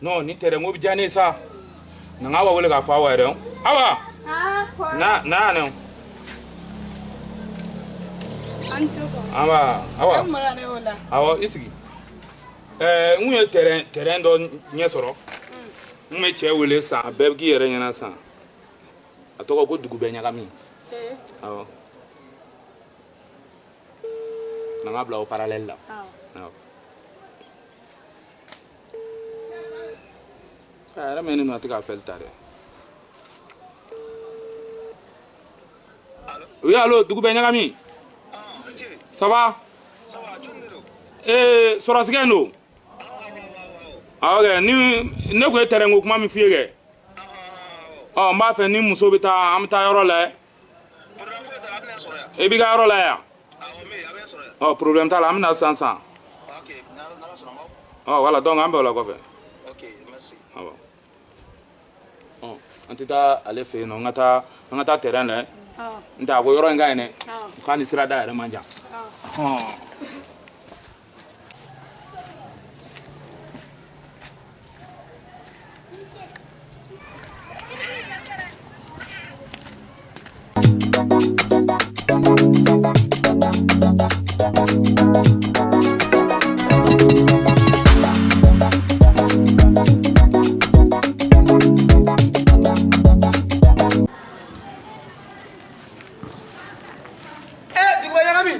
No, ni tere ngo bijane sa. Na ngawa wole ga fa wa re. Awa. Na no. Antuko. Awa. Amara wala. Awa isigi. Unye tere ndo nye soro. Mme che wole sa abegi yere nyana sa. Atoko go Dougoubèniakami. Awa. Na ngabla au parallèle là. Awa. Era meni no atika appel tare. Oui, allô, Dougoubèniakami. Ça va? Ça va, Sorasgeno. Ah, ok, ni ne ko terengo kuma mi fiege. Oh, mba fe ni muso bita amta yoro la. E biga yoro la ya. Oh, problème ta la amna sansa. Ok, na sona. Oh, voilà, donc ambe la ko fe. Ok, merci. Ah bon. Oh, antita ale fe no ngata terrain la. Ah. Nda go yoro nga ene. Ah. Kan isira da yare manja. Ah. Oh. Dougoubèniakami.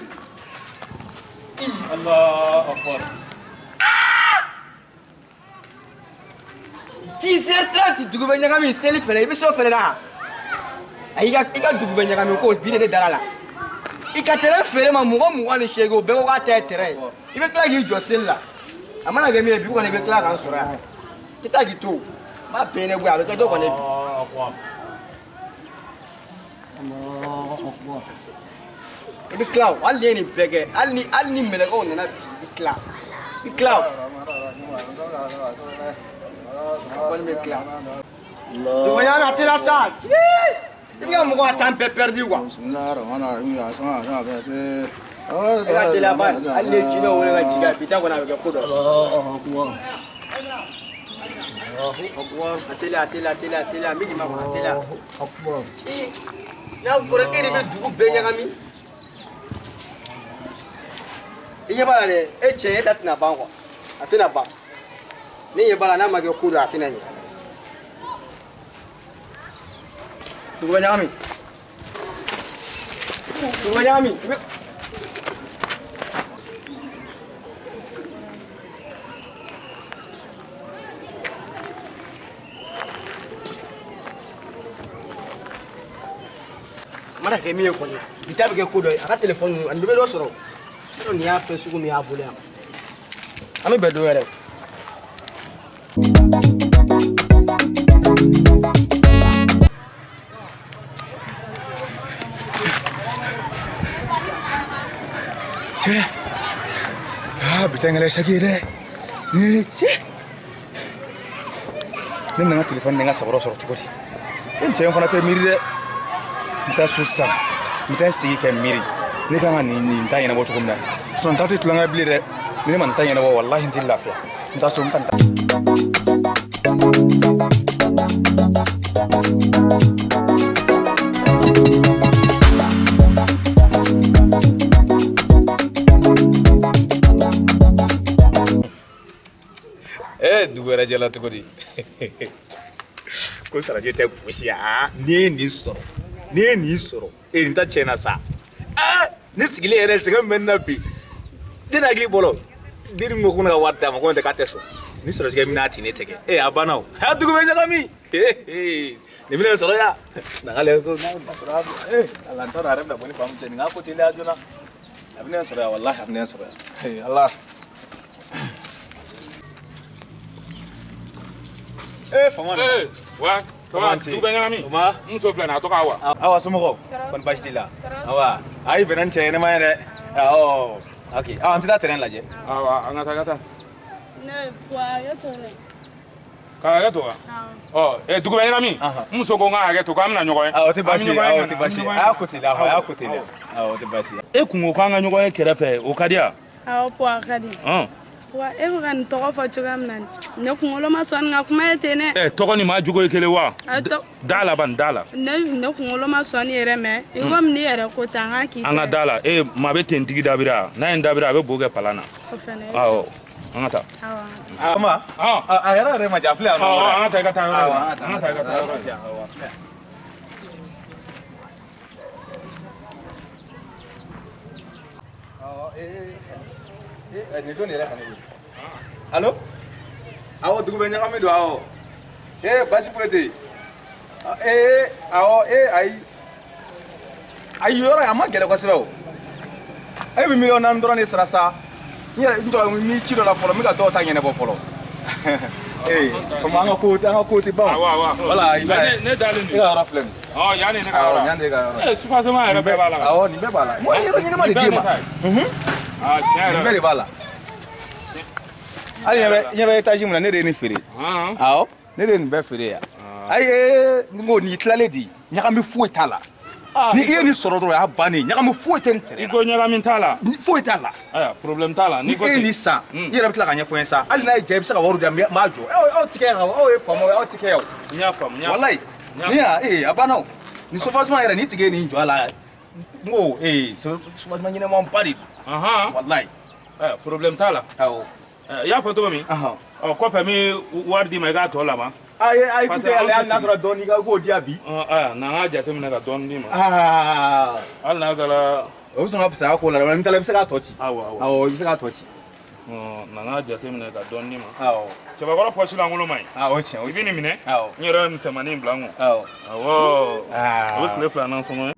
Allah Akbar. 10h30 Dougoubèniakami seli fele ibi so fele na. Ika Dougoubèniakami ko bi de dara la. Ika tere fele ma mugo ni shego be ko ata tere. Ibe kla gi jo sel la. Amana ga mi bi ko ne be kla kan sura. Kita gitu. Ma pene bu abe do ko ne. Allah Akbar. Ibi kla wali ni bege alni mele ko ne na bi kla. Bi kla. Dougoubèniakami atela sa. Il y a un temps perdu quoi. Dougoubèniakami. Dougoubèniakami. Mara ke mi ko ni. Bitabe ke ko do. Aka téléphone an be do soro. Soro ni a fe sugu mi a bole am. Ami be do yere. Bitangale shagire ni nanga telefon nanga saboro soro tukoti en fana te miri de mita susa mita sigi ke miri ni kanga ni ntanya na boto kumna so ntati tulanga bile de ni man ntanya na wallahi nti lafiya mita so mta Dougoubèra jela tukodi. Ko sara jete kushia ni soro. Ni soro. E nta chena sa. Ni sigile ere siga menna bi. Dina gi bolo. Diri ngo kuna wadda ma ko nte kateso. Ni soro jiga minati ne tege. Abanao. Dougoubèniakami. Ni mina soro ya. Na gale ko na soro. Allah ntara arem da boni famu jeni ngako tile ajuna. Abne soro ya wallahi abne soro ya. Allah. Famana. Wa, Dougoubèniakami. Ma, muso fle na to ka wa. Awa sumo kon bastila. Awa, ai benan chene ma ne. Oh, okay. Anti da teren laje. Awa, ngata. Ne, kwa yo tole. Ka ya to wa. Oh, Dougoubèniakami. Muso ko nga ya to ka amna nyogo. O te bashi. Akutila, akutila. O te bashi. E kungo ka nga nyogo e kerefe o kadia. Awo po akadi. wa e ko kan tɔgɔ fɔ cogoya min na ne kunkolo ma sɔn ka kuma ye ten dɛ tɔgɔ ni maa jugu ye kelen wa da la ban da la ne kunkolo ma sɔn yɛrɛ mɛ i komi ne yɛrɛ ko tan an ka k'i an ka da la maa bɛ ten tigi dabira n'a ye dabira a bɛ bo kɛ palan na awɔ an ka taa ama a yɛrɛ ma ja filɛ yan nɔ an ka taa i ka taa yɔrɔ la an ka taa i ka taa yɔrɔ la nin don yɛrɛ ka ne wele allo awɔ Dougoubèniakami don awɔ basi foyi tɛ yen awɔ ayi yɔrɔ a ma gɛlɛn kosɛbɛ o e bɛ miliyɔn 4 dɔrɔn de sara sa n yɛrɛ n tɔgɔ mi ci dɔ la fɔlɔ n bɛ ka dɔw ta ɲɛnabɔ fɔlɔ komi an ka ko tɛ ban wala ne dalen i ka yɔrɔ filɛ nin yanni ne ka yɔrɔ yanni e ka yɔrɔ supasement yɛrɛ bɛɛ b'a la awɔ nin bɛɛ b'a la yɔrɔ ɲɛnama de d'e ma tiɲɛ nin bɛɛ de b'a la hali ɲɛ bɛ étage min na ne de ye nin feere awɔ ne de ye nin bɛɛ feere yan ayi n ko nin tilalen de ɲagami foyi t'a la ni i ye nin sɔrɔ dɔrɔn o y'a bannen ɲagami foyi tɛ nin tɛrɛ la i ko ɲagami t'a la foyi t'a la problème t'a la ni e ye nin san i yɛrɛ bɛ tila ka ɲɛfɔ n ye sa hali n'a ye ja i bɛ se ka wari di yan n b'a jɔ aw tɛ kɛ yan aw ye faamaw ye aw tɛ kɛ yan n y'a faamu walayi ni y'a a banna o nin sofasement yɛrɛ ni tigi ye nin jɔ a la n ko sofasement ɲɛnɛman ba de don walayi problème t'a la awɔ i y'a fɔ cogo min kɔfɛ n bɛ wari d'i ma i k'a tɔ laban ayi kun tɛ yɛlɛ hali n'a sɔrɔ dɔɔnin i k'o di yan bi n'an k'a jateminɛ ka dɔɔnin d'i ma hali n'a kɛra o bɛ sɔn ka fisaya ko la dɛ n'i taara i bɛ se k'a tɔ ci awɔ i bɛ se k'a tɔ ci n'an k'a jateminɛ ka dɔɔnin d'i ma awɔ cɛbakɔrɔ pɔsi lankolon ma ɲi o tiɲɛ i bɛ nin minɛ awɔ n yɛrɛ ye misɛnmanin bila n kun awɔ awɔ o bɛ tile 2 nan sɔngɔ ye